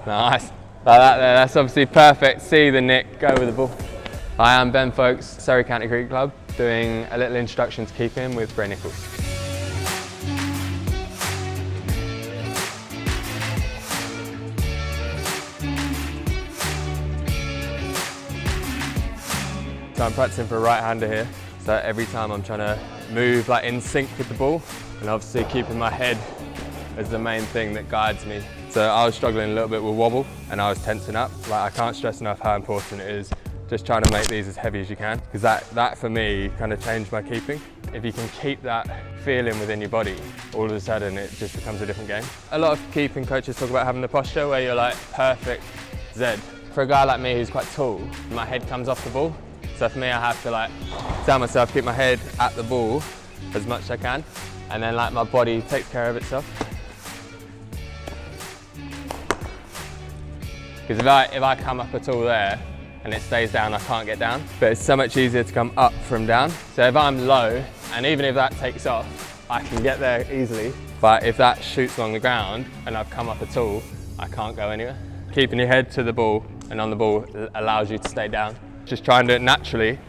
Nice. Like that there, that's obviously perfect. See the nick, go with the ball. Hi, I'm Ben Foakes, Surrey County Cricket Club, doing a little introduction to keeping with Ray Nichols. So I'm practicing for a right-hander here. So every time I'm trying to move like in sync with the ball, and obviously keeping my head as the main thing that guides me. So I was struggling a little bit with wobble and I was tensing up. Like I can't stress enough how important it is just trying to make these as heavy as you can, because that for me kind of changed my keeping. If you can keep that feeling within your body, all of a sudden it just becomes a different game. A lot of keeping coaches talk about having the posture where you're like perfect Z. For a guy like me who's quite tall, my head comes off the ball. So for me, I have to like tell myself, keep my head at the ball as much as I can, and then like my body takes care of itself. Because if I come up at all there and it stays down, I can't get down. But it's so much easier to come up from down. So if I'm low, and even if that takes off, I can get there easily. But if that shoots along the ground and I've come up at all, I can't go anywhere. Keeping your head to the ball and on the ball allows you to stay down. Just try and do it naturally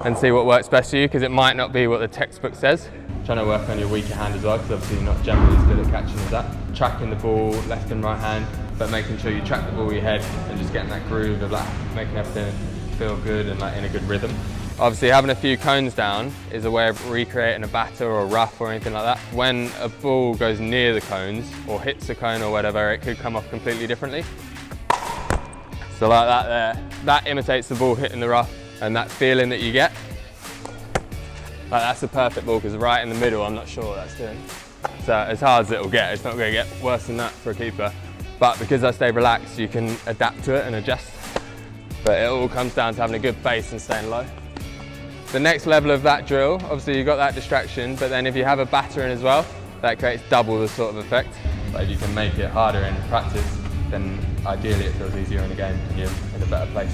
and see what works best for you, because it might not be what the textbook says. Trying to work on your weaker hand as well, because obviously you're not generally as good at catching as that. Tracking the ball left and right hand, but making sure you track the ball with your head and just getting that groove of like making everything feel good and like in a good rhythm. Obviously having a few cones down is a way of recreating a batter or a rough or anything like that. When a ball goes near the cones or hits a cone or whatever, it could come off completely differently. So like that there, that imitates the ball hitting the rough, and that feeling that you get. Like that's the perfect ball, because right in the middle, I'm not sure what that's doing. So as hard as it'll get, it's not going to get worse than that for a keeper. But because I stay relaxed, you can adapt to it and adjust. But it all comes down to having a good base and staying low. The next level of that drill, obviously you've got that distraction, but then if you have a batter in as well, that creates double the sort of effect. But if you can make it harder in practice, then ideally it feels easier in a game and you're in a better place.